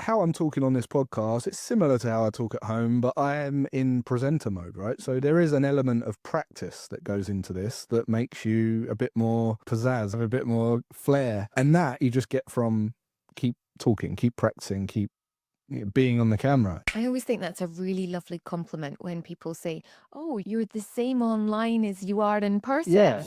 how I'm talking on this podcast, it's similar to how I talk at home, but I am in presenter mode, right? So there is an element of practice that goes into this that makes you a bit more pizzazz, a bit more flair. And that you just get from keep talking, keep practicing, keep being on the camera. I always think that's a really lovely compliment when people say, "Oh, you're the same online as you are in person." Yeah.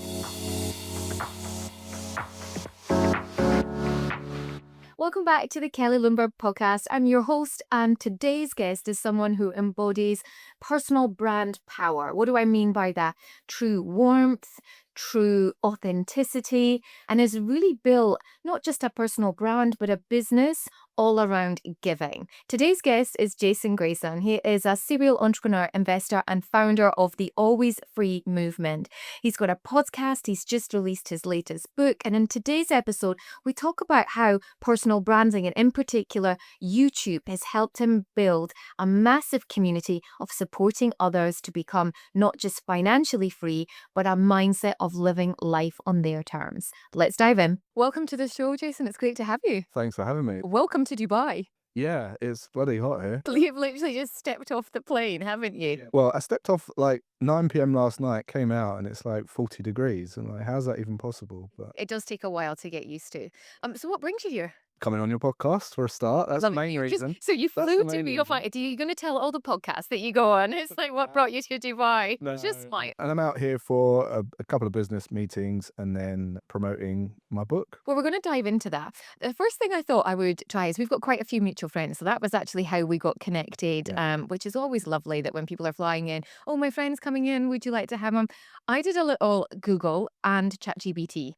Welcome back to the Kelly Lundberg podcast. I'm your host, and today's guest is someone who embodies personal brand power. What do I mean by that? True warmth, true authenticity, and has really built not just a personal brand, but a business all around giving. Today's guest is Jason Grayson. He is a serial entrepreneur, investor, and founder of the Always Free movement. He's got a podcast. He's just released his latest book. And in today's episode, we talk about how personal branding, and in particular, YouTube, has helped him build a massive community of supporting others to become not just financially free, but a mindset of living life on their terms. Let's dive in. Welcome to the show, Jason. It's great to have you. Thanks for having me. Welcome to Dubai. Yeah, it's bloody hot here. You've literally just stepped off the plane, haven't you? Well, I stepped off like 9 p.m. last night, came out, and it's like 40 degrees. And like, how's that even possible? But It does take a while to get used to. So what brings you here? coming on your podcast for a start, that's the Love it. main reason. So you That's flew the to main Dubai. reason. Are you going to tell all the podcasts that you go on? It's like, what brought you to Dubai? No. Just my. And I'm out here for a couple of business meetings and then promoting my book. Well, we're going to dive into that. The first thing I thought I would try is we've got quite a few mutual friends. So that was actually how we got connected, which is always lovely that when people are flying in, oh, my friend's coming in, would you like to have them? I did a little Google and ChatGPT.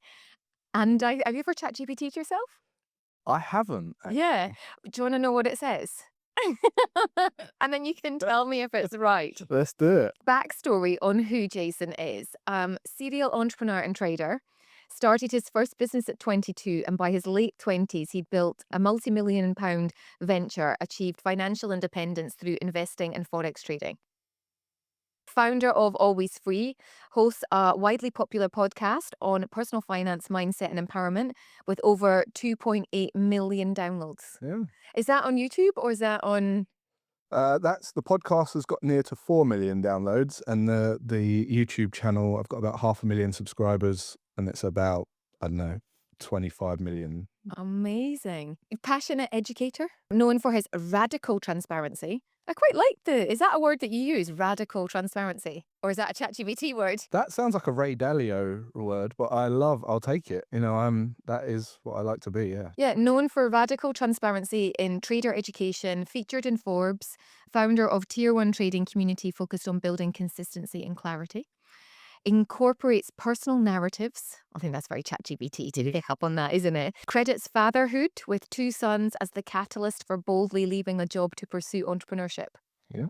And have you ever ChatGPT'd yourself? I haven't. Yeah. Do you want to know what it says? And then you can tell me if it's right. Let's do it. Backstory on who Jason is. Serial entrepreneur and trader. Started his first business at 22, and by his late 20s, he'd built a multi-million-pound venture, achieved financial independence through investing and forex trading. Founder of Always Free, hosts a widely popular podcast on personal finance, mindset, and empowerment with over 2.8 million downloads. Yeah. Is that on YouTube or is that on? That's the podcast has got near to 4 million downloads, and the YouTube channel, I've got about 500,000 subscribers, and it's about, I don't know, 25 million. Amazing. Passionate educator, known for his radical transparency. I quite like is that a word that you use, radical transparency? Or is that a ChatGPT word? That sounds like a Ray Dalio word, but I'll take it. That is what I like to be, yeah. Yeah, known for radical transparency in trader education, featured in Forbes, founder of Tier 1 trading community focused on building consistency and clarity. Incorporates personal narratives. I think that's very ChatGPT to pick up on that, isn't it? Credits fatherhood with 2 sons as the catalyst for boldly leaving a job to pursue entrepreneurship. Yeah.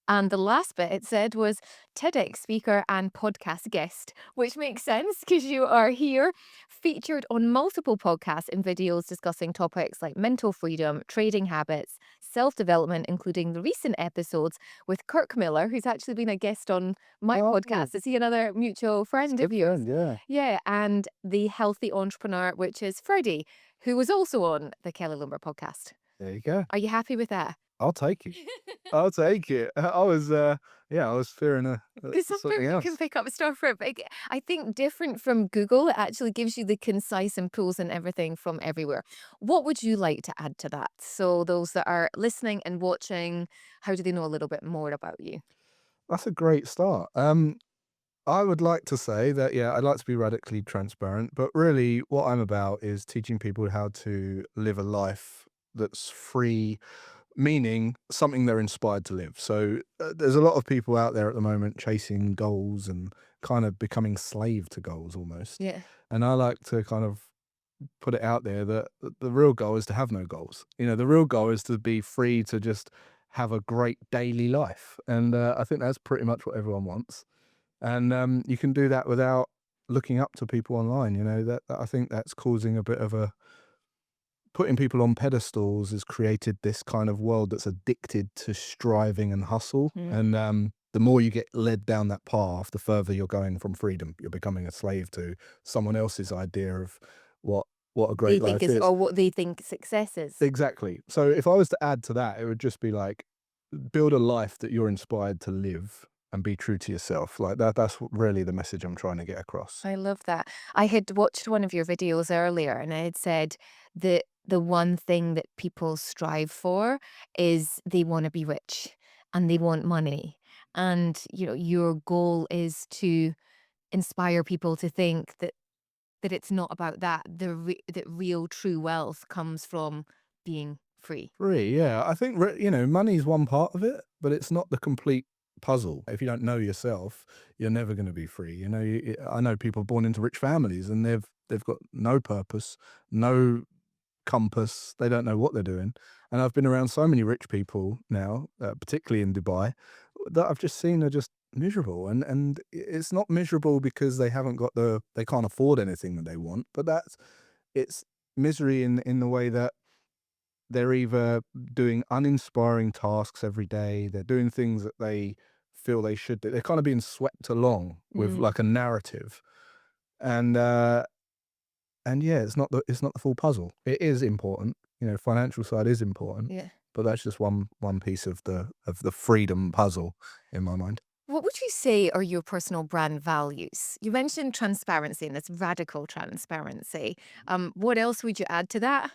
And the last bit it said was TEDx speaker and podcast guest, which makes sense because you are here, featured on multiple podcasts and videos discussing topics like mental freedom, trading habits, self-development, including the recent episodes with Kirk Miller, who's actually been a guest on my podcast. Is he another mutual friend of yours? Yeah. Yeah, and the healthy entrepreneur, which is Freddie, who was also on the Kelly Lundberg podcast. There you go. Are you happy with that? I'll take it. I'll take it. I was fearing It's something something you else. can pick up stuff from. I think different from Google, it actually gives you the concise and pulls in everything from everywhere. What would you like to add to that? So those that are listening and watching, how do they know a little bit more about you? That's a great start. I would like to say that, I'd like to be radically transparent, but really what I'm about is teaching people how to live a life that's free, meaning something they're inspired to live. So there's a lot of people out there at the moment chasing goals and kind of becoming slave to goals almost. Yeah. And I like to kind of put it out there that the real goal is to have no goals. The real goal is to be free to just have a great daily life. And I think that's pretty much what everyone wants. And you can do that without looking up to people online. That I think that's causing a bit of putting people on pedestals has created this kind of world that's addicted to striving and hustle. And the more you get led down that path, the further you're going from freedom. You're becoming a slave to someone else's idea of what what a they great think life is, is. or what they think success is. Exactly. So if I was to add to that, it would just be like, build a life that you're inspired to live and be true to yourself. Like that's really the message I'm trying to get across. I love that. I had watched one of your videos earlier and I had said that the one thing that people strive for is they want to be rich and they want money. And, your goal is to inspire people to think that it's not about that. That real true wealth comes from being free. Free, yeah. I think money's one part of it, but it's not the complete puzzle. If you don't know yourself, you're never going to be free. I know people born into rich families, and they've got no purpose, no compass. They don't know what they're doing. And I've been around so many rich people now, particularly in Dubai, that I've just seen are just miserable. And it's not miserable because they can't afford anything that they want, but it's misery in the way that they're either doing uninspiring tasks every day, they're doing things that they feel they should do. They're kind of being swept along with Mm, like a narrative. And yeah, it's not the full puzzle. It is important. Financial side is important, yeah. but that's just one piece of the freedom puzzle in my mind. What would you say are your personal brand values? You mentioned transparency, and that's radical transparency. What else would you add to that?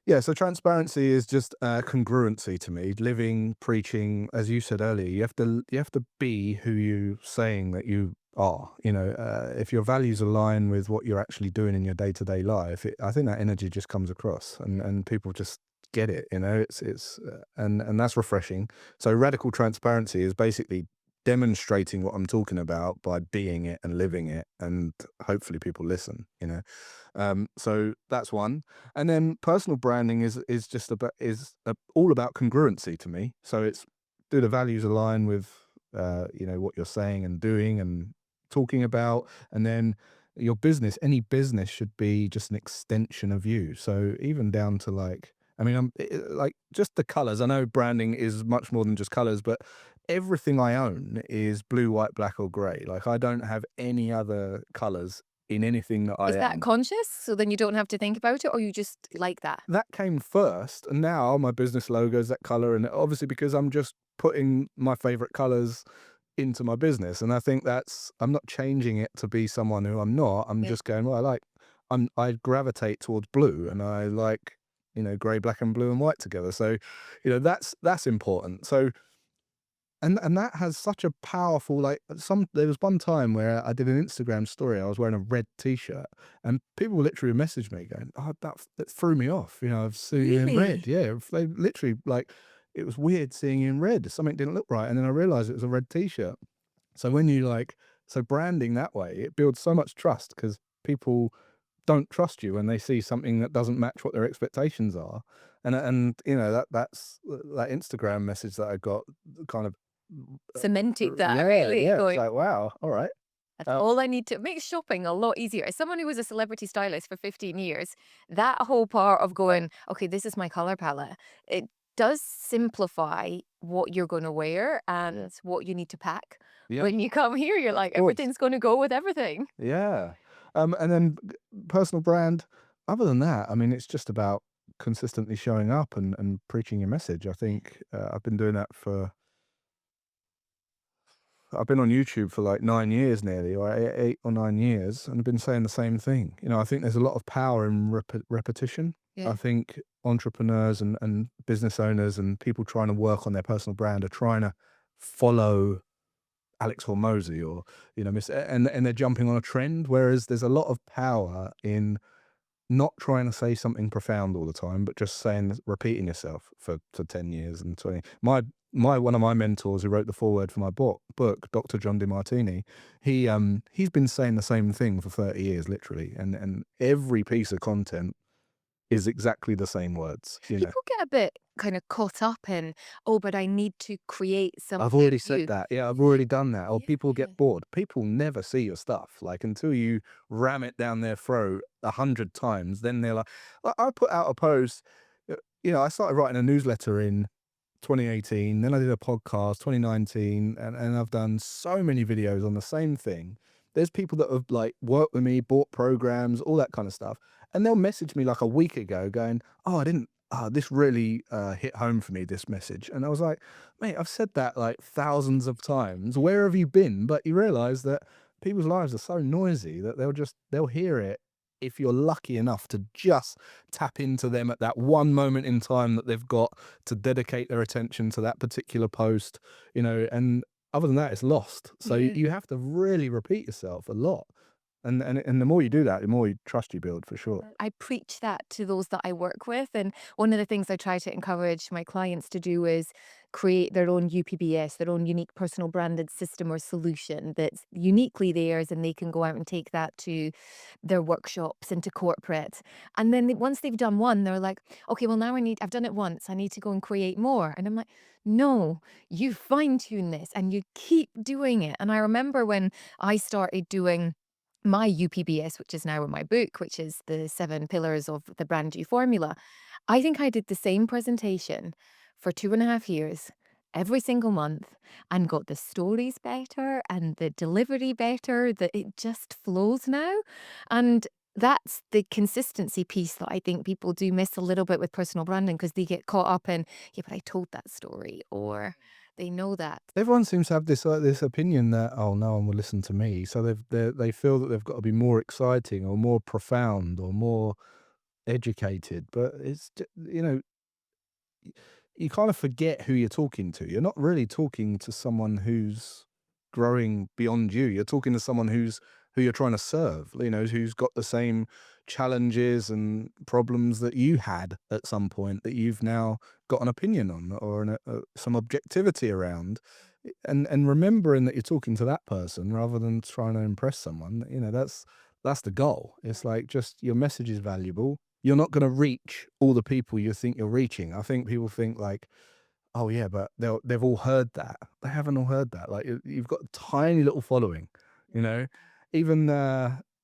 Yeah, so transparency is just congruency to me. Living, preaching, as you said earlier, you have to be who you saying that you are. If your values align with what you're actually doing in your day to day life, I think that energy just comes across, and people just get it. And that's refreshing. So radical transparency is basically demonstrating what I'm talking about by being it and living it, and hopefully people listen. So that's one. And then personal branding is just all about congruency to me. So it's, do the values align with what you're saying and doing and talking about, and then your business. Any business should be just an extension of you. So even down to like, I mean, like just the colors. I know branding is much more than just colors, but everything I own is blue, white, black, or gray. Like I don't have any other colors in anything that Is I that own. conscious so then you don't have to think about it, or you just like that? That came first, and now my business logo is that color, and obviously because I'm just putting my favorite colors into my business, and I think I'm not changing it to be someone who I'm not. I'm Yeah. just going, well, I gravitate towards blue, and I like gray, black, and blue and white together. So, that's important. So and that has such a powerful, like, there was one time where I did an Instagram story. I was wearing a red T-shirt, and people literally messaged me going, "Oh, that threw me off. I've seen you in red." Really? Yeah, they literally like, it was weird seeing you in red. Something didn't look right, and then I realized it was a red T-shirt. So when you like, so branding that way, it builds so much trust because people don't trust you when they see something that doesn't match what their expectations are. And that Instagram message that I got kind of Cemented that, yeah, really, yeah, it's going, like, wow, all right. that's Uh, all I need to make shopping a lot easier. As someone who was a celebrity stylist for 15 years, that whole part of going, okay, this is my color palette, it does simplify what you're going to wear yeah, and what you need to pack. yep, When you come here, you're of like, course. everything's going to go with everything. Yeah. And then personal brand, other than that, I mean, it's just about consistently showing up and preaching your message. I think I've been doing that I've been on YouTube for like 9 years nearly, or 8 or 9 years, and I've been saying the same thing. I think there's a lot of power in repetition. I Yeah. think entrepreneurs and business owners and people trying to work on their personal brand are trying to follow Alex Hormozy or, and they're jumping on a trend, whereas there's a lot of power in not trying to say something profound all the time, but just repeating yourself for 10 years and 20. One of my mentors who wrote the foreword for my book, Dr. John DeMartini, he's been saying the same thing for 30 years, literally. And every piece of content is exactly the same words. People get a bit kind of caught up in, oh, but I need to create I've something already said new. that. Yeah, I've already done that. Or people Yeah. get bored. People never see your stuff. Like until you ram it down their throat 100 times, then they're like, I put out a post. I started writing a newsletter in 2018. Then I did a podcast 2019, and I've done so many videos on the same thing. There's people that have like worked with me, bought programs, all that kind of stuff. and they'll message me like a week ago going, "Oh, I didn't this really hit home for me, this message." And I was like, "Mate, I've said that like thousands of times. Where have you been?" But you realize that people's lives are so noisy that they'll hear it if you're lucky enough to just tap into them at that one moment in time that they've got to dedicate their attention to that particular post, and other than that, it's lost. So Yeah. you have to really repeat yourself a lot. And the more you do that, the more trust you build for sure. I preach that to those that I work with. And one of the things I try to encourage my clients to do is create their own UPBS, their own unique personal branded system or solution that's uniquely theirs. And they can go out and take that to their workshops into corporate. And then once they've done one, they're like, okay, well, now I've done it once. I need to go and create more. And I'm like, no, you fine tune this and you keep doing it. And I remember when I started doing my UPBS, which is now in my book, which is the 7 pillars of the brand new formula. I think I did the same presentation for 2.5 years, every single month, and got the stories better and the delivery better, that it just flows now. And that's the consistency piece that I think people do miss a little bit with personal branding because they get caught up in, yeah, but I told that story, or they know that. Everyone seems to have this opinion that, oh, no one will listen to me. So they feel that they've got to be more exciting or more profound or more educated. But you kind of forget who you're talking to. You're not really talking to someone who's growing beyond you. You're talking to someone who you're trying to serve, who's got the same challenges and problems that you had at some point that you've now got an opinion on or some objectivity around. And remembering that you're talking to that person rather than trying to impress someone, that's the goal. It's like, just your message is valuable. You're not going to reach all the people you think you're reaching. I think people think like, oh yeah, but they've all heard that. They haven't all heard that. Like, you've got a tiny little following, you know. Even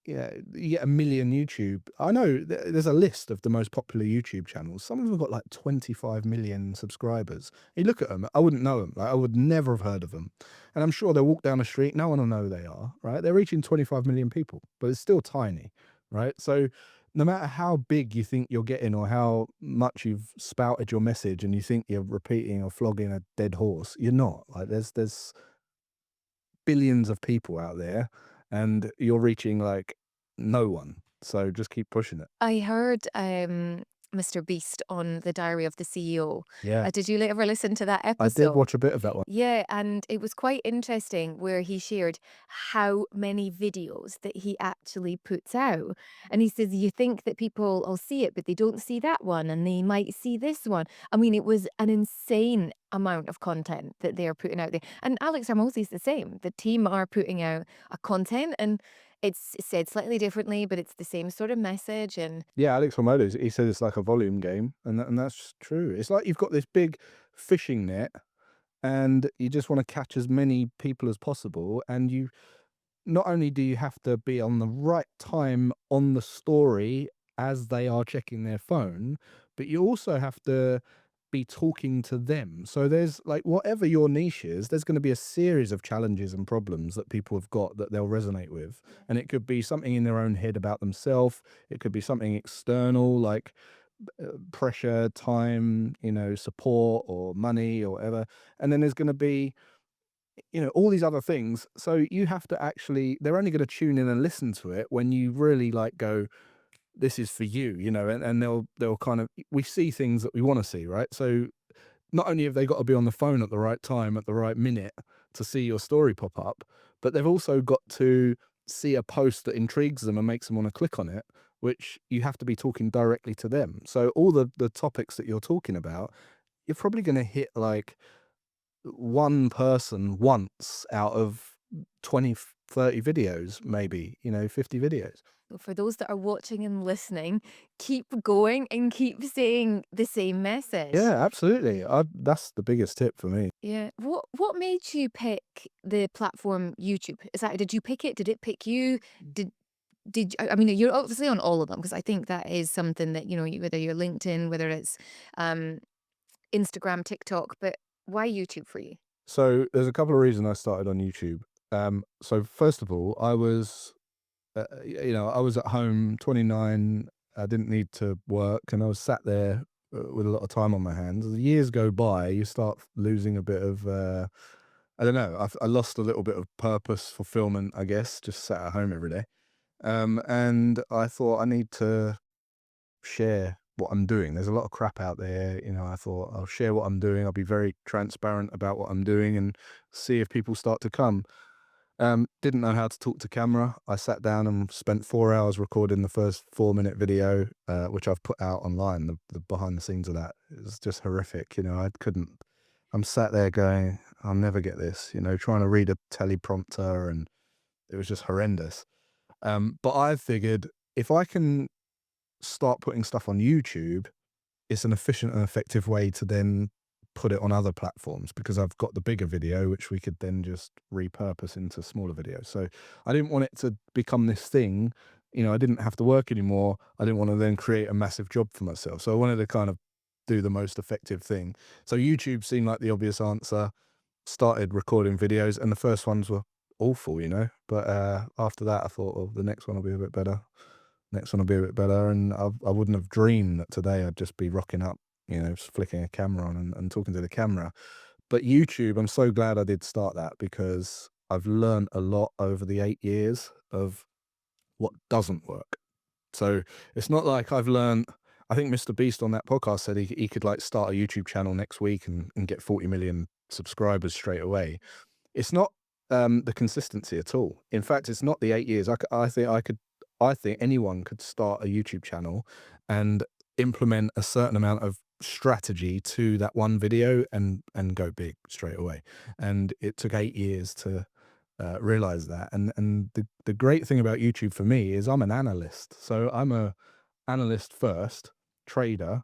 yeah, you get a million YouTube. I know there's a list of the most popular YouTube channels. Some of them have got like 25 million subscribers. You look at them, I wouldn't know them. Like, I would never have heard of them. And I'm sure they'll walk down the street, no one will know who they are, right? They're reaching 25 million people, but it's still tiny, right? So no matter how big you think you're getting or how much you've spouted your message and you think you're repeating or flogging a dead horse, you're not. Like, there's billions of people out there and you're reaching like no one. So just keep pushing it. I heard Mr. Beast on The Diary of the CEO. Yeah. Did you ever listen to that I did episode? watch a bit of that one. Yeah, and it was quite interesting where he shared how many videos that he actually puts out. And he says, you think that people will see it, but they don't see that one, and they might see this one. I mean, it was an insane amount of content that they're putting out there. And Alex Hermosi's the same. The team are putting out a content, and it's said slightly differently, but it's the same sort of message. And Yeah, Alex Hormodos, he said it's like a volume game, and that's true. It's like you've got this big fishing net and you just want to catch as many people as possible, and you not only do you have to be on the right time on the story as they are checking their phone, but you also have to be talking to them. So there's like, whatever your niche is, there's going to be a series of challenges and problems that people have got that they'll resonate with. And it could be something in their own head about themselves. It could be something external, like pressure, time, support or money or whatever. And then there's going to be all these other things. So you have to actually, they're only going to tune in and listen to it when you really like go, this is for you, and they'll kind of, we see things that we want to see, right? So not only have they got to be on the phone at the right time, at the right minute to see your story pop up, but they've also got to see a post that intrigues them and makes them want to click on it, which you have to be talking directly to them. So all the topics that you're talking about, you're probably going to hit like one person once out of 20, 30 videos, maybe, 50 videos. for those that are watching and listening, keep going and keep saying the same message. Yeah, absolutely. That's the biggest tip for me. Yeah. What made you pick the platform YouTube? Did you pick it? Did it pick you? I mean, you're obviously on all of them because I think that is something that, whether you're LinkedIn, whether it's um Instagram, TikTok, but why YouTube for you? So there's a couple of reasons I started on YouTube. So first of all, I was at home, 29. I didn't need to work, and I was sat there with a lot of time on my hands. As the years go by, you start losing a bit of, I don't know, I lost a little bit of purpose, fulfillment, I guess, just sat at home every day. And I thought I need to share what I'm doing. There's a lot of crap out there. I thought I'll share what I'm doing. I'll be very transparent about what I'm doing and see if people start to come. Didn't know how to talk to camera. I sat down and spent 4 hours recording the first 4-minute video, which I've put out online. The behind the scenes of that, it was just horrific. I couldn't. I'm sat there going, I'll never get this. Trying to read a teleprompter, and it was just horrendous. But I figured if I can start putting stuff on YouTube, it's an efficient and effective way to then put it on other platforms, because I've got the bigger video, which we could then just repurpose into smaller videos. So I didn't want it to become this thing. I didn't have to work anymore. I didn't want to then create a massive job for myself. So I wanted to kind of do the most effective thing. So YouTube seemed like the obvious answer. Started recording videos, and the first ones were awful. But after that, I thought, well, the next one will be a bit better. Next one will be a bit better. And I wouldn't have dreamed that today I'd just be rocking up, just flicking a camera on and talking to the camera. But YouTube, I'm so glad I did start that, because I've learned a lot over the 8 years of what doesn't work. So it's not like I've learned. I think Mr. Beast on that podcast said he could like start a YouTube channel next week and get 40 million subscribers straight away. It's not the consistency at all. In fact, it's not the 8 years. I think anyone could start a YouTube channel and implement a certain amount of strategy to that one video and go big straight away. And it took 8 years to realize that. And the great thing about YouTube for me is I'm an analyst. So I'm a analyst first, trader.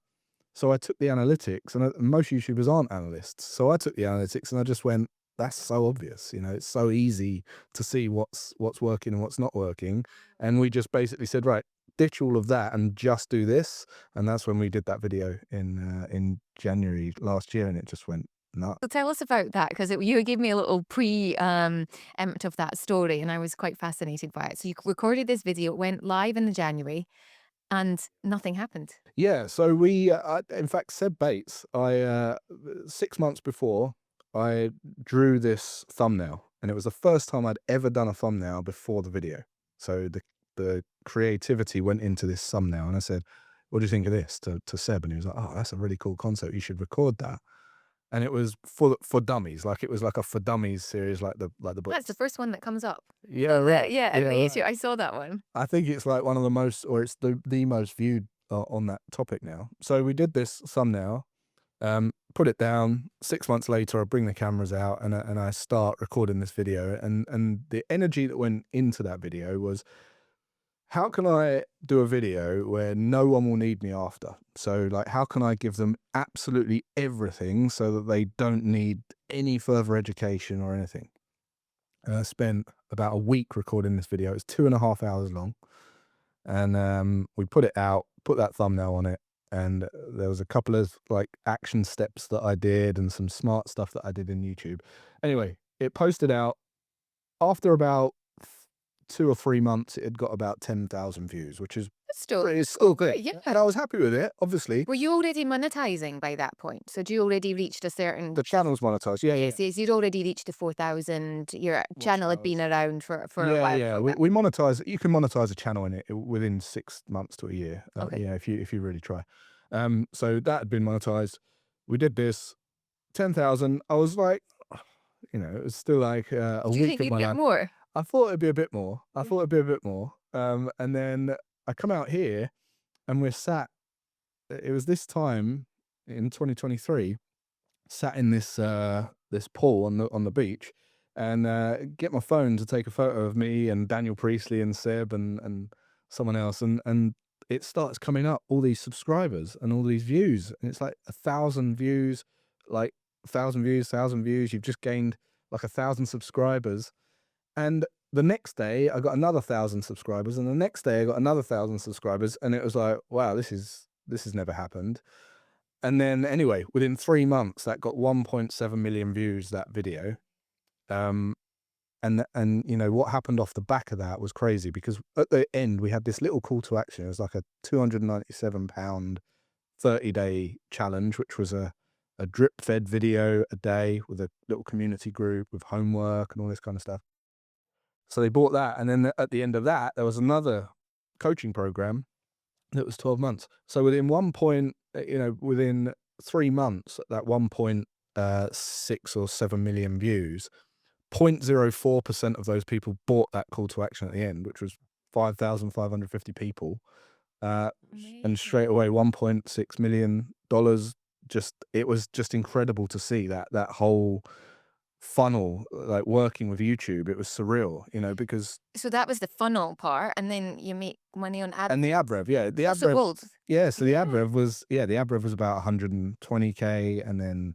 So I took the analytics, and most YouTubers aren't analysts. So I took the analytics and I just went, that's so obvious. It's so easy to see what's working and what's not working. And we just basically said, right, ditch all of that and just do this. And that's when we did that video in January last year, and it just went nuts. So tell us about that, because you gave me a little empt of that story, and I was quite fascinated by it. So you recorded this video, it went live in the January, and nothing happened. Yeah, so in fact, Seb Bates, 6 months before, I drew this thumbnail, and it was the first time I'd ever done a thumbnail before the video. So the creativity went into this thumbnail, and I said, "What do you think of this?" to Seb, and he was like, "Oh, that's a really cool concept. You should record that." And it was for dummies, like it was like a for dummies series, like the That's the books. first one that comes up. Yeah, right. Yeah, Yeah, me right. too. I saw that one. I think it's like one of the most, or it's the most viewed on that topic now. So we did this thumbnail, put it down. 6 months later, I bring the cameras out, and I start recording this video. And the energy that went into that video was, how can I do a video where no one will need me after? So like, how can I give them absolutely everything so that they don't need any further education or anything? And I spent about a week recording this video. It's 2.5 hours long. And we put it out, put that thumbnail on it, and there was a couple of like action steps that I did and some smart stuff that I did in YouTube. Anyway, it posted out. After about 2 or 3 months, it had got about 10,000 views, which is That's still it's still good. yeah. And I was happy with it, obviously. Were you already monetizing by that point? So do you already reached a certain? The channel's monetized. Yeah, yeah. Yes, yes, you'd already reached the 4,000. Your Watch channel had been hours. around for a Yeah, while. yeah. We monetize. You can monetize a channel in it within 6 months to a year. Okay. Yeah, if you really try. So that had been monetized. We did this 10,000. I was like, it was still like a Do you week think of you'd my get life. more? I thought it'd be a bit more. And then I come out here, and we're sat. It was this time in 2023. Sat in this pool on the beach, and get my phone to take a photo of me and Daniel Priestley and Seb and someone else, and it starts coming up, all these subscribers and all these views, and it's like 1,000 views, like 1,000 views. You've just gained like 1,000 subscribers, and the next day I got another 1,000 subscribers, and the next day I got another 1,000 subscribers, and it was like, wow, this has never happened. And then anyway, within 3 months, that got 1.7 million views, that video. Um, And you know what happened off the back of that was crazy, because at the end we had this little call to action. It was like a £297 30-day challenge, which was a drip fed video a day with a little community group with homework and all this kind of stuff. So they bought that, and then at the end of that, there was another coaching program that was 12 months. So within within 3 months, at that 1.6 or 7 million views, 0.04% of those people bought that call to action at the end, which was 5,550 people. And straight Amazing. away, $1.6 million. Just it was just incredible to see that whole funnel, like working with YouTube. It was surreal, because So that was the funnel part, and then you make money on ad. and the ad rev, yeah, the ad Also, rev, well, yeah. So yeah. the ad rev was about 120K, and then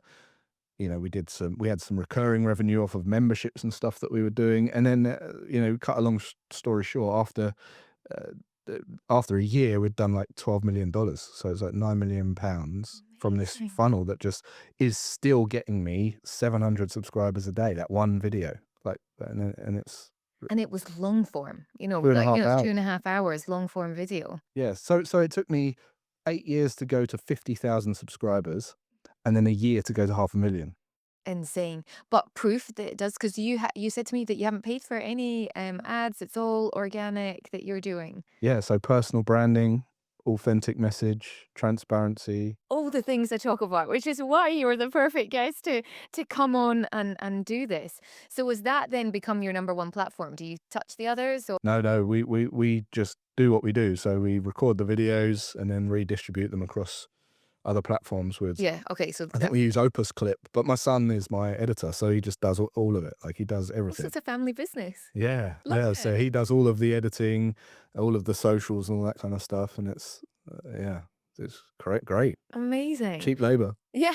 we had some recurring revenue off of memberships and stuff that we were doing, and then cut a long story short, uh, after a year, we'd done like $12 million. So it's like £9 million from this Amazing. funnel that just is still getting me 700 subscribers a day. That one video, like, and it's And it was long form, two and a half it's hours. 2.5 hours long form video. Yeah. So it took me 8 years to go to 50,000 subscribers, and then a year to go to 500,000. Insane. But proof that it does, because you said to me that you haven't paid for any ads. It's all organic that you're doing. Yeah. So personal branding, authentic message, transparency. All the things I talk about, which is why you're the perfect guest to come on and do this. So has that then become your number one platform? Do you touch the others? Or No, no, we just do what we do. So we record the videos and then redistribute them across other platforms with, yeah, okay, so I think we use Opus Clip, but my son is my editor, so he just does all of it. Like, he does also everything. it's a family business. Yeah, Love yeah. it. So he does all of the editing, all of the socials and all that kind of stuff, and yeah, it's great. Amazing. Cheap labor. Yeah.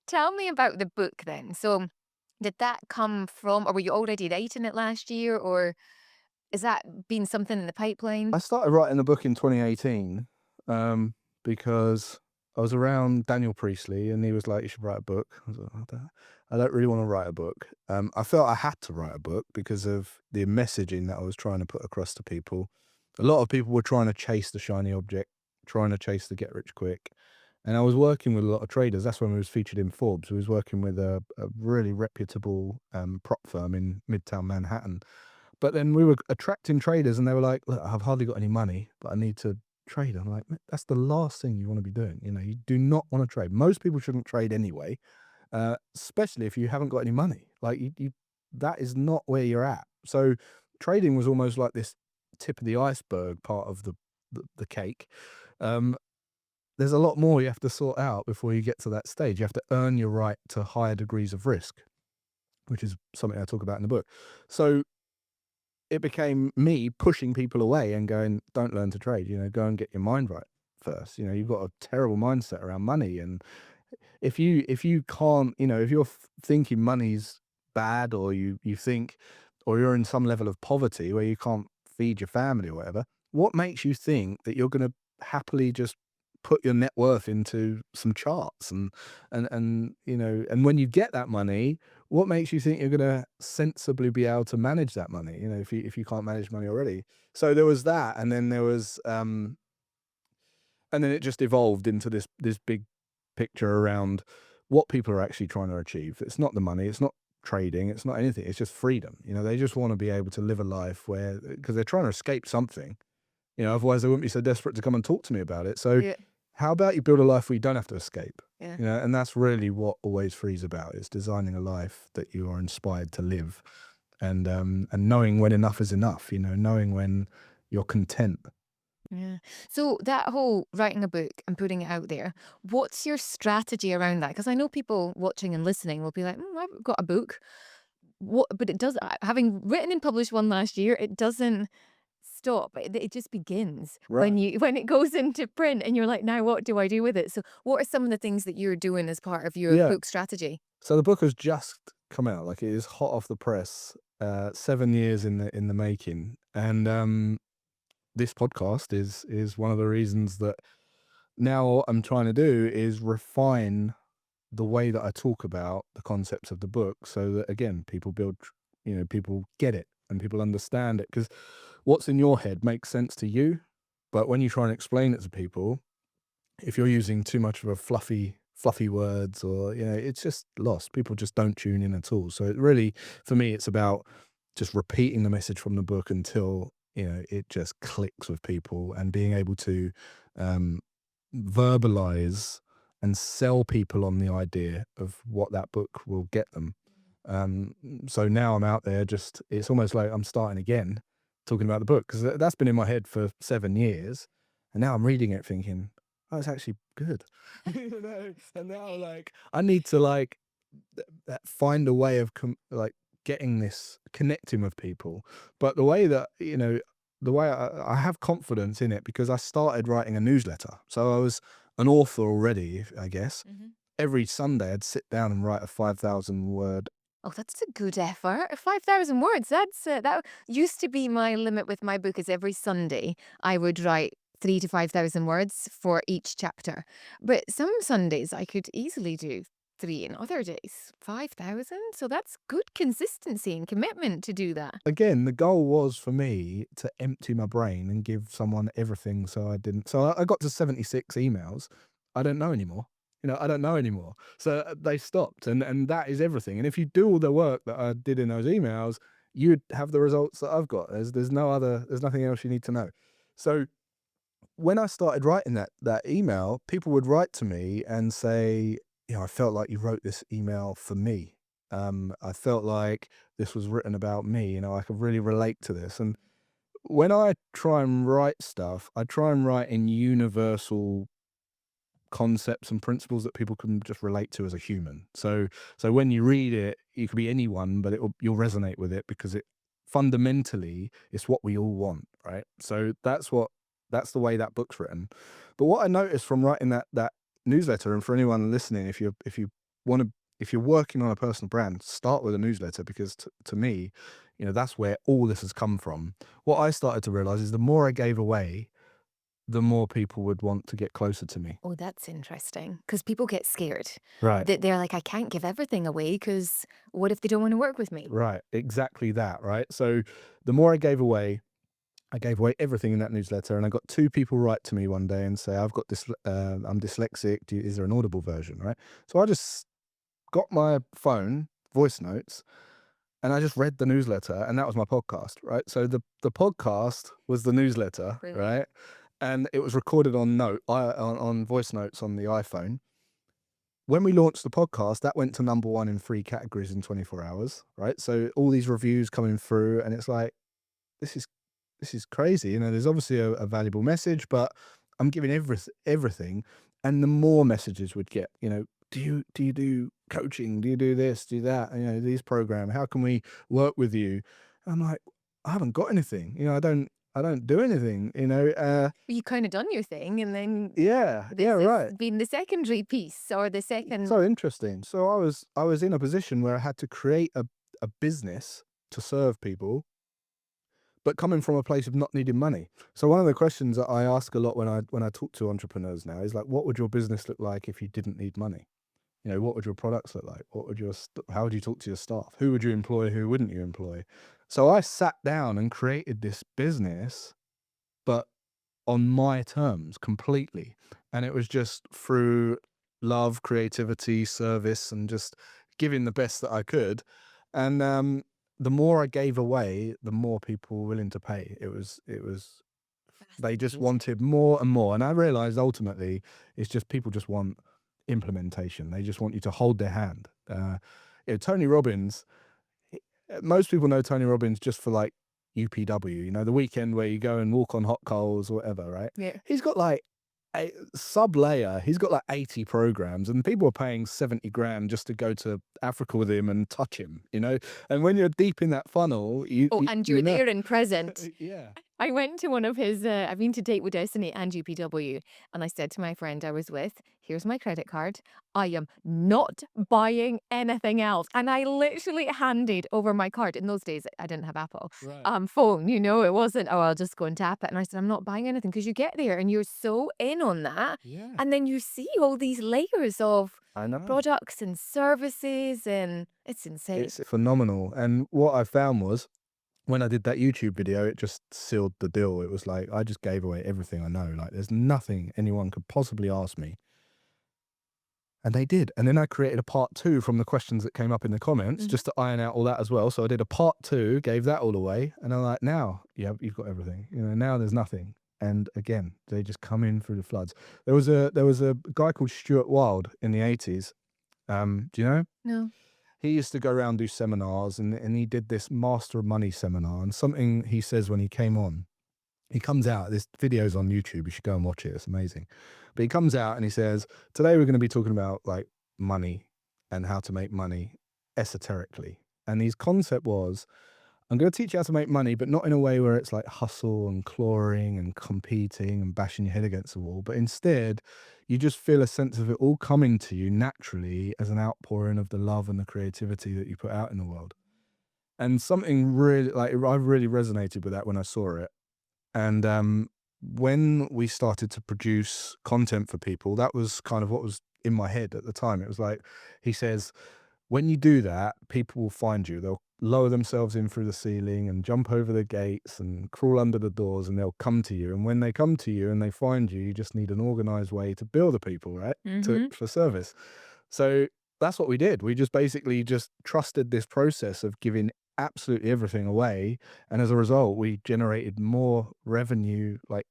Tell me about the book then. So did that come from, or were you already writing it last year, or is that been something in the pipeline? I started writing the book in 2018, because I was around Daniel Priestley, and he was like, "You should write a book." I was like, I don't really want to write a book." I felt I had to write a book because of the messaging that I was trying to put across to people. A lot of people were trying to chase the shiny object, trying to chase the get rich quick. And I was working with a lot of traders. That's when we was featured in Forbes. We was working with a really reputable prop firm in Midtown Manhattan, but then we were attracting traders, and they were like, "Look, I've hardly got any money, but I need to trade." I'm like, "Mate, that's the last thing you want to be doing. You do not want to trade. Most people shouldn't trade anyway, especially if you haven't got any money. Like, that is not where you're at." So trading was almost like this tip of the iceberg part of the cake. Um, there's a lot more you have to sort out before you get to that stage. You have to earn your right to higher degrees of risk, which is something I talk about in the book. So it became me pushing people away and going, "Don't learn to trade, go and get your mind right first. You've got a terrible mindset around money, and if you can't, if you're thinking money's bad, or you think, or you're in some level of poverty where you can't feed your family or whatever, what makes you think that you're going to happily just put your net worth into some charts, and when you get that money, what makes you think you're going to sensibly be able to manage that money, if you can't manage money already?" So there was that, and then there was and then it just evolved into this big picture around what people are actually trying to achieve. It's not the money, it's not trading, it's not anything. It's just freedom. They just want to be able to live a life where, because they're trying to escape something. Otherwise they wouldn't be so desperate to come and talk to me about it. So Yeah. how about you build a life where you don't have to escape? Yeah. And that's really what Always Free is about. It's designing a life that you are inspired to live, and knowing when enough is enough. Knowing when you're content. Yeah. So that whole writing a book and putting it out there, what's your strategy around that? Because I know people watching and listening will be like, I've got a book. What? But it does. Having written and published one last year, it doesn't stop. It just begins Right. when it goes into print, and you're like, now what do I do with it? So, what are some of the things that you're doing as part of your Yeah. book strategy? So the book has just come out. Like, it is hot off the press. 7 years in the making, and this podcast is one of the reasons that now what I'm trying to do is refine the way that I talk about the concepts of the book, so that, again, people build people get it and people understand it, because what's in your head makes sense to you, but when you try and explain it to people, if you're using too much of a fluffy words, or it's just lost. People just don't tune in at all. So it really, for me, it's about just repeating the message from the book until it just clicks with people, and being able to um, verbalize and sell people on the idea of what that book will get them. Um, so now I'm out there, just it's almost like I'm starting again talking about the book, because that's been in my head for 7 years, and now I'm reading it thinking, oh, it's actually good. And now, like, I need to, like, find a way of like getting this, connecting with people. But the way that, the way I have confidence in it, because I started writing a newsletter. So I was an author already, I guess. Mhm. Every Sunday I'd sit down and write a 5,000 word. Oh, that's a good effort. 5,000 words. That used to be my limit with my book. Is every Sunday I would write 3 to 5,000 words for each chapter. But some Sundays I could easily do three, and other days 5,000. So that's good consistency and commitment to do that. Again, the goal was for me to empty my brain and give someone everything, so I didn't. So I got to 76 emails. I don't know anymore. I don't know anymore. So they stopped, and that is everything. And if you do all the work that I did in those emails, you'd have the results that I've got. There's nothing else you need to know. So when I started writing that email, people would write to me and say, I felt like you wrote this email for me. I felt like this was written about me. I could really relate to this. And when I try and write stuff, I try and write in universal concepts and principles that people can just relate to as a human. So when you read it, you could be anyone, but you'll resonate with it, because it fundamentally it's what we all want, right? So that's the way that book's written. But what I noticed from writing that newsletter, and for anyone listening, if you're working on a personal brand, start with a newsletter, because to me, that's where all this has come from. What I started to realize is the more I gave away, the more people would want to get closer to me. Oh, that's interesting. Because people get scared. Right. They're like, I can't give everything away because what if they don't want to work with me? Right. Exactly that. Right. So the more I gave away everything in that newsletter, and I got two people write to me one day and say, "I've got this. I'm dyslexic. Is there an Audible version?" Right. So I just got my phone, voice notes, and I just read the newsletter, and that was my podcast. Right. So the podcast was the newsletter. Brilliant. Right. And it was recorded on voice notes on the iPhone. When we launched the podcast, that went to number one in 3 categories in 24 hours, right? So all these reviews coming through, and it's like, this is crazy. There's obviously a valuable message, but I'm giving everything, and the more messages would get, do you do coaching? Do you do this? Do that? These program. How can we work with you? I'm like, I haven't got anything. I don't do anything. You kind of done your thing, and then Yeah, this yeah, has right. been the secondary piece or the second. So interesting. So I was in a position where I had to create a business to serve people, but coming from a place of not needing money. So one of the questions that I ask a lot when I talk to entrepreneurs now is like, what would your business look like if you didn't need money? What would your products look like? How would you talk to your staff? Who would you employ? Who wouldn't you employ? So I sat down and created this business, but on my terms completely. And it was just through love, creativity, service, and just giving the best that I could. And the more I gave away, the more people were willing to pay. They just Fascinating. wanted more and more. And I realized ultimately it's just people just want implementation. They just want you to hold their hand. Tony Robbins, most people know Tony Robbins just for like UPW, the weekend where you go and walk on hot coals or whatever, right? Yeah. He's got like a sub layer, he's got like 80 programs, and people are paying 70 grand just to go to Africa with him and touch him. And when you're deep in that funnel, Oh, and you're there and present. yeah. I went to one of his, I've been to Date with Destiny and UPW, and I said to my friend I was with, here's my credit card. I am not buying anything else. And I literally handed over my card. In those days, I didn't have Apple Right. phone, it wasn't, oh, I'll just go and tap it. And I said, I'm not buying anything because you get there and you're so in on that. Yeah. And then you see all these layers of I know. products and services, and it's insane. It's phenomenal. And what I found was when I did that YouTube video, it just sealed the deal. It was like I just gave away everything I know. Like there's nothing anyone could possibly ask me. And they did. And then I created a part 2 from the questions that came up in the comments Mhm. just to iron out all that as well. So I did a part 2, gave that all away. And I'm like, now, yeah, you've got everything. Now there's nothing. And again, they just come in through the floods. There was a guy called Stuart Wilde in the 80s. Do you know? No. He used to go around do seminars, and he did this Master of Money seminar. And something he says when he came on, he comes out, this video's on YouTube, you should go and watch it, it's amazing. But he comes out and he says, today we're going to be talking about like money and how to make money esoterically. And his concept was, I'm going to teach you how to make money, but not in a way where it's like hustle and clawing and competing and bashing your head against the wall. But instead, you just feel a sense of it all coming to you naturally as an outpouring of the love and the creativity that you put out in the world. And something really, like, I really resonated with that when I saw it. And when we started to produce content for people, that was kind of what was in my head at the time. It was like, he says, when you do that, people will find you. They'll lower themselves in through the ceiling and jump over the gates and crawl under the doors, and they'll come to you. And when they come to you and they find you, you just need an organized way to bill the people, right? Mhm. For service. So that's what we did. We just basically just trusted this process of giving absolutely everything away. And as a result, we generated more revenue, like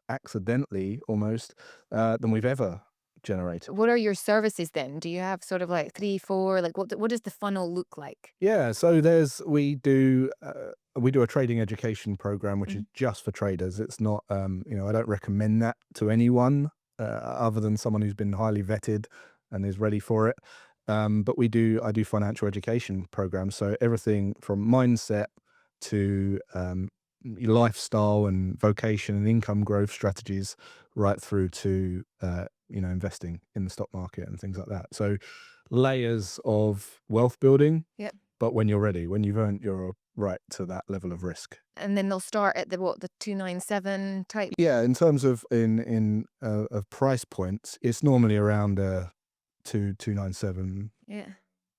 accidentally almost, than we've ever generated. What are your services then? Do you have sort of like 3, 4, like what does the funnel look like? Yeah, so we do a trading education program, which is Mhm. just for traders. It's not, I don't recommend that to anyone other than someone who's been highly vetted and is ready for it. But I do financial education programs, so everything from mindset to your lifestyle and vocation and income growth strategies, right through to investing in the stock market and things like that. So layers of wealth building, Yep. but when you're ready, when you've earned your right to that level of risk. And then they'll start at the 297 type? Yeah, in terms of of price points, it's normally around 297. Yeah.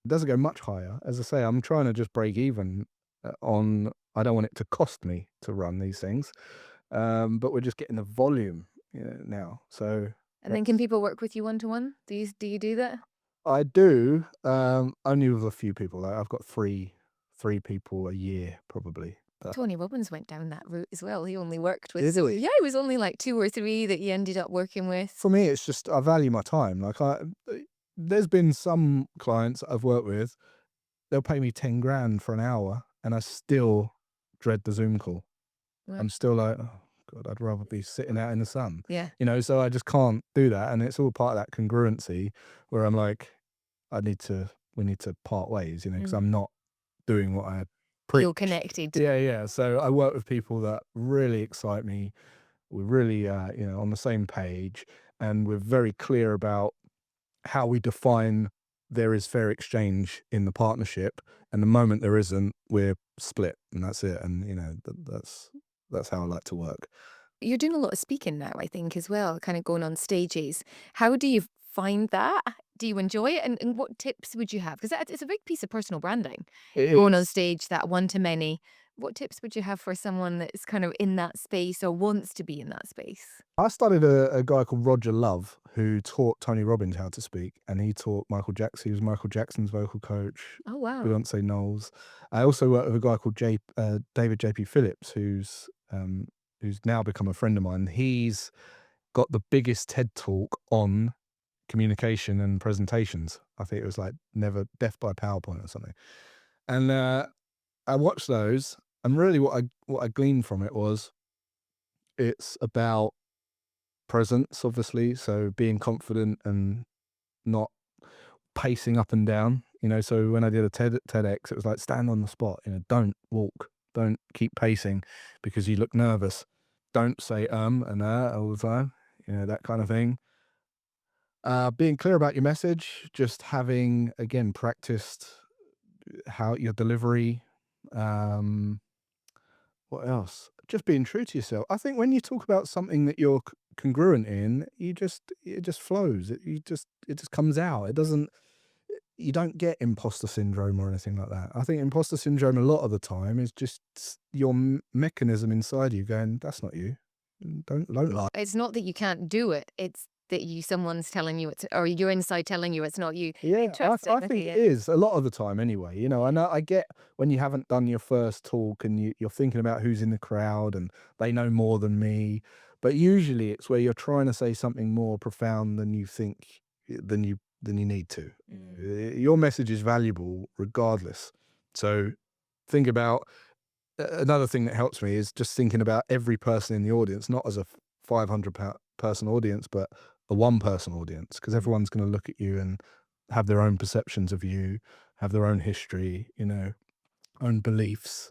It doesn't go much higher. As I say, I'm trying to just break even on. I don't want it to cost me to run these things, but we're just getting the volume now. So And then can that's people work with you one to one? Do you do that? I do, only with a few people. Like I've got three people a year probably. But Tony Robbins went down that route as well. He only worked with, did he? yeah, it was only like 2 or 3 that he ended up working with. For me, it's just I value my time. Like there's been some clients that I've worked with, they'll pay me 10 grand for an hour, and I still dread the Zoom call. Right. I'm still like, oh God, I'd rather be sitting out in the sun. Yeah. So I just can't do that. And it's all part of that congruency where I'm like, we need to part ways, because Mm. I'm not doing what I preach. Feel connected. Yeah, yeah. So I work with people that really excite me. We're really, on the same page, and we're very clear about how we define there is fair exchange in the partnership. And the moment there isn't, we're split, and that's it. And that's how I like to work. You're doing a lot of speaking now, I think, as well, kind of going on stages. How do you find that? Do you enjoy it? And what tips would you have? Because it's a big piece of personal branding. It Going on is. stage, that one to many. What tips would you have for someone that's kind of in that space or wants to be in that space? I studied a guy called Roger Love who taught Tony Robbins how to speak, and he taught Michael Jackson. He was Michael Jackson's vocal coach, Oh, wow. Beyonce Knowles. I also worked with a guy called David JP Phillips, who's now become a friend of mine. He's got the biggest TED talk on communication and presentations. I think it was like never death by PowerPoint or something. And I watched those, and really what I gleaned from it was it's about presence, obviously. So being confident and not pacing up and down. So when I did a TEDx, it was like stand on the spot. Don't walk. Don't keep pacing because you look nervous. Don't say and all the time, that kind of thing. Being clear about your message, just having, again, practiced how your delivery. Um, what else? Just being true to yourself. I think when you talk about something that you're congruent in, it just flows. It just comes out. It doesn't. You don't get imposter syndrome or anything like that. I think imposter syndrome a lot of the time is just your mechanism inside you going, "That's not you. Don't lie." It's not that you can't do it. It's that someone's telling you it's, or your inside telling you it's not you. Yeah, Interesting. I think Okay, it is a lot of the time anyway. I know I get when you haven't done your first talk and you're thinking about who's in the crowd and they know more than me. But usually it's where you're trying to say something more profound than you think than you need to. Your message is valuable regardless. So think about another thing that helps me is just thinking about every person in the audience, not as a 500 person audience, but a one person audience, because everyone's going to look at you and have their own perceptions of you, have their own history, own beliefs.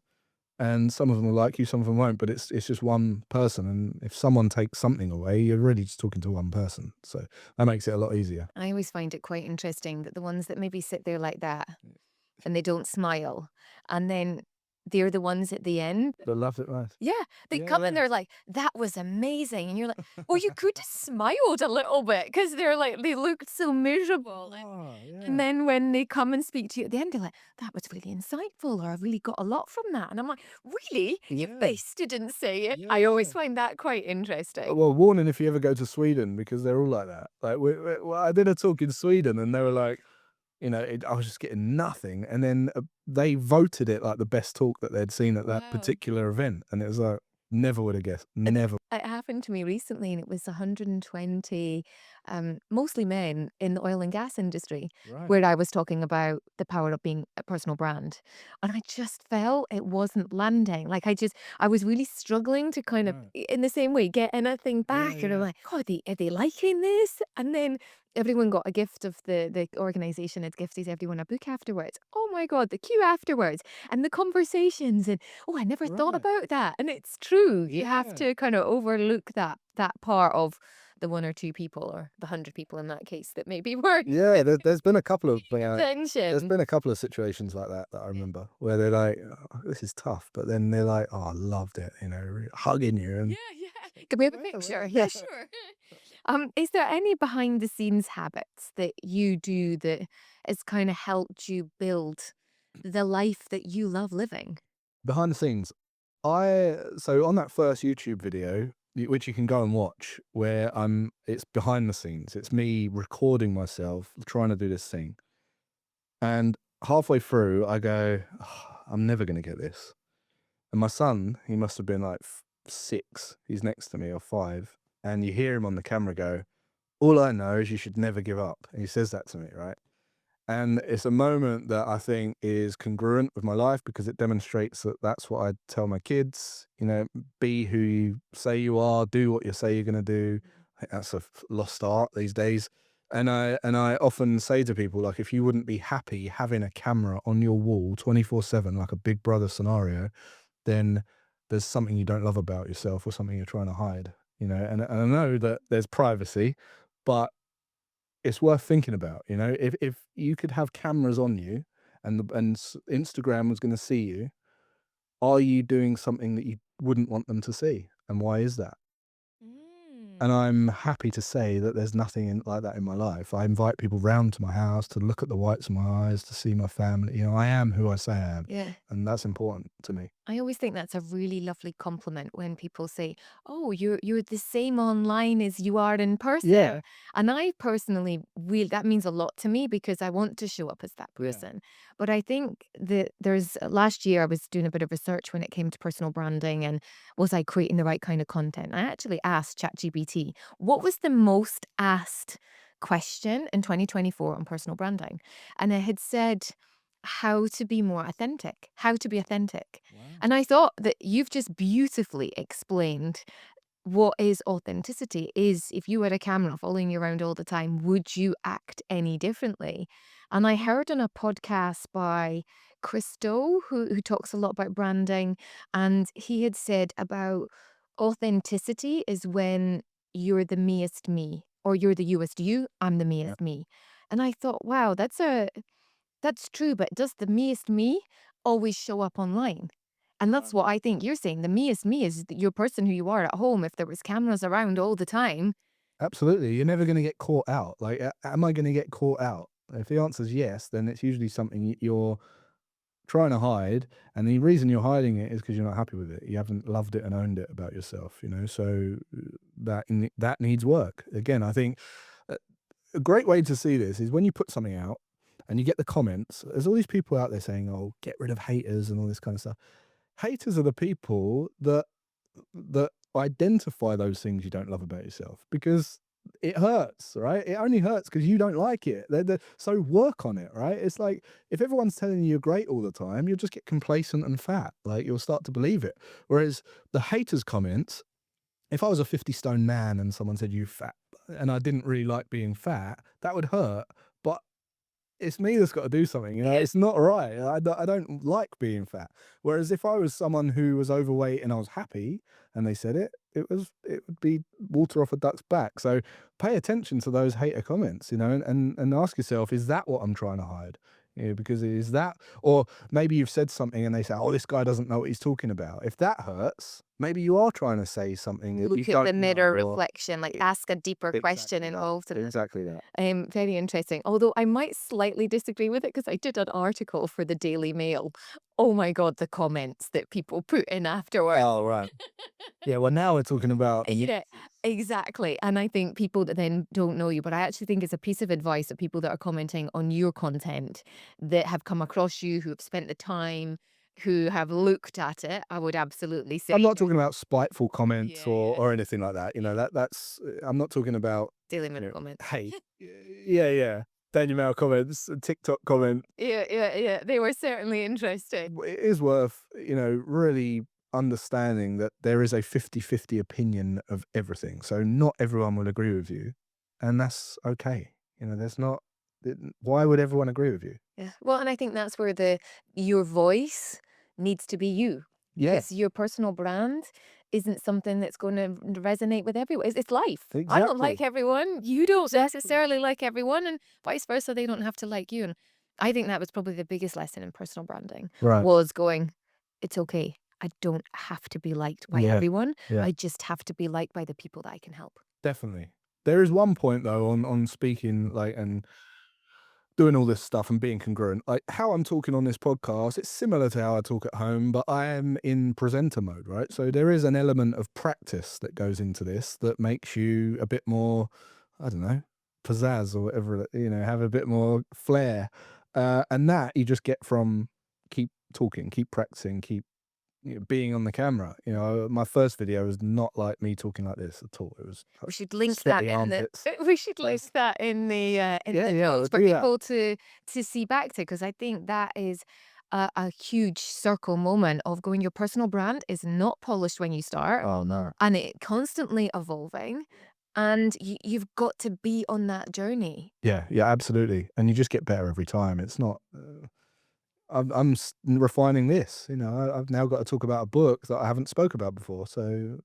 And some of them will like you, some of them won't, but it's just one person. And if someone takes something away, you're really just talking to one person. So that makes it a lot easier. I always find it quite interesting that the ones that maybe sit there like that and they don't smile, and then they're the ones at the end. But love it, right? Yeah, they Yeah, come in, yeah. they're like, "That was amazing," and you're like, "Well, you could have smiled a little bit," because they're like, they looked so miserable. Oh, And yeah. then when they come and speak to you at the end, they're like, "That was really insightful," or "I really got a lot from that." And I'm like, "Really? You Yeah. basically didn't say it." Yeah, I always yeah. find that quite interesting. Well, warning if you ever go to Sweden because they're all like that. Like, well, I did a talk in Sweden and they were like, I was just getting nothing. And then they voted it like the best talk that they'd seen at that Wow. particular event. And it was like, never would have guessed. Never. It happened to me recently, and it was 120, mostly men in the oil and gas industry, Right. where I was talking about the power of being a personal brand. And I just felt it wasn't landing. Like I was really struggling to kind of, Right. in the same way, get anything Yeah, back. And I'm yeah. like, God, are they liking this? And then everyone got a gift of the organization had gifted everyone a book afterwards. Oh my God, the queue afterwards and the conversations and oh, I never thought Right. about that. And it's true. You have Yeah. to kind of overlook that part of the one or two people or the 100 people in that case that maybe weren't Yeah. There's been a couple of there's attention. been a couple of situations like that I remember where they're like, "Oh, this is tough," but then they're like, "Oh, I loved it," hugging you and Yeah. Can we have a well, picture? well. Yeah, sure. Is there any behind the scenes habits that you do that has kind of helped you build the life that you love living? Behind the scenes, so on that first YouTube video, which you can go and watch, where it's behind the scenes. It's me recording myself trying to do this thing, and halfway through, I go, "Oh, I'm never going to get this." And my son, he must have been like 6. He's next to me or 5, and you hear him on the camera go, "All I know is you should never give up." And he says that to me, right? And it's a moment that I think is congruent with my life because it demonstrates that that's what I tell my kids, be who you say you are, do what you say you're going to do. I think that's a lost art these days. And I often say to people, like, if you wouldn't be happy having a camera on your wall 24/7, like a Big Brother scenario, then there's something you don't love about yourself or something you're trying to hide, and I know that there's privacy, but it's worth thinking about, if you could have cameras on you and Instagram was going to see you, are you doing something that you wouldn't want them to see? And why is that? Mm. And I'm happy to say that there's nothing like that in my life. I invite people round to my house to look at the whites of my eyes, to see my family. I am who I say I am. Yeah. And that's important to me. I always think that's a really lovely compliment when people say, "Oh, you're the same online as you are in person." Yeah. And I personally really that means a lot to me because I want to show up as that Yeah. person. But I think that there's last year I was doing a bit of research when it came to personal branding and was I creating the right kind of content? I actually asked ChatGPT, what was the most asked question in 2024 on personal branding? And it had said how to be more authentic, how to be authentic. Wow. And I thought that you've just beautifully explained what is authenticity is if you had a camera following you around all the time, would you act any differently? And I heard on a podcast by Christo, who talks a lot about branding, and he had said about authenticity is when you're the meest me, or you're the youest you, I'm the Yeah, meest me. And I thought, wow, that's true, but does the meest me always show up online? And that's no. what I think you're saying. The meest me is your person who you are at home. If there was cameras around all the time, Absolutely. You're never going to get caught out. Like, am I going to get caught out? If the answer is yes, then it's usually something you're trying to hide, and the reason you're hiding it is because you're not happy with it. You haven't loved it and owned it about yourself, you know. So that needs work. Again, I think uh, a great way to see this is when you put something out and you get the comments. There's all these people out there saying, "Oh, get rid of haters" and all this kind of stuff. Haters are the people that identify those things you don't love about yourself because it hurts, right? It only hurts because you don't like it. So work on it, right? It's like if everyone's telling you you're great all the time, you'll just get complacent and fat. Like you'll start to believe it. Whereas the haters' comments, if I was a 50 stone man and someone said you fat, and I didn't really like being fat, that would hurt. But it's me that's got to do something, you know? yeah, It's not right. I don't like being fat. Whereas if I was someone who was overweight and I was happy and they said it, it would be water off a duck's back. So pay attention to those hater comments, you know, and ask yourself, is that what I'm trying to hide? You know, because is that, or maybe you've said something and they say, oh, this guy doesn't know what he's talking about. If that hurts, maybe you are trying to say something that you look at the don't know, mirror or reflection, like ask a deeper question exactly that. involved in it. Exactly that. Very interesting. Although I might slightly disagree with it because I did an article for the Daily Mail. Oh my God, the comments that people put in afterwards. Oh, right. Yeah, well, now we're talking about Yeah, exactly. And I think people that then don't know you, but I actually think it's a piece of advice that people that are commenting on your content that have come across you, who have spent the time, who have looked at it, I would absolutely say, I'm not talking about spiteful comments yeah, yeah, or anything like that, you know, that's I'm not talking about, Daily you Mail know, comments. hate. Yeah, yeah. Daily Mail comments, TikTok comment. Yeah, yeah, yeah. They were certainly interesting. It is worth, you know, really understanding that there is a 50-50 opinion of everything. So not everyone will agree with you, and that's okay. You know, there's not why would everyone agree with you? Yeah. Well, and I think that's where your voice needs to be you, Yeah, because your personal brand isn't something that's going to resonate with everyone. It's life. I don't like exactly. everyone. You don't Exactly. necessarily like everyone, and vice versa. They don't have to like you. And I think that was probably the biggest lesson in personal branding Right. was going, it's okay. I don't have to be liked by Yeah. everyone. Yeah. I just have to be liked by the people that I can help. Definitely. There is one point though on speaking like and doing all this stuff and being congruent. Like how I'm talking on this podcast, it's similar to how I talk at home, but I am in presenter mode, right? So there is an element of practice that goes into this that makes you a bit more, I don't know, pizzazz or whatever, you know, have a bit more flair. And that you just get from keep talking, keep practicing, keep being on the camera. You know, my first video was not like me talking like this at all. It was We should link that sweaty in the armpits. we should link that in Yeah, the yeah, notes let's for do that. people to see back to, because I think that is a huge circle moment of going, your personal brand is not polished when you start, Oh no. and it constantly evolving, and you've got to be on that journey. Yeah, yeah, absolutely, and you just get better every time. It's not. Refining this. You know, I've now got to talk about a book that I haven't spoke about before. So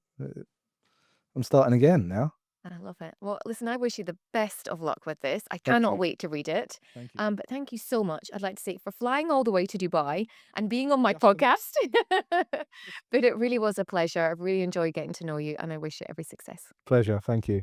I'm starting again now. I love it. Well, listen, I wish you the best of luck with this. I Thank cannot you. wait to read it. Thank you. But thank you so much. I'd like to say for flying all the way to Dubai and being on my Just for podcast. But it really was a pleasure. I really enjoyed getting to know you, and I wish you every success. pleasure. Thank you.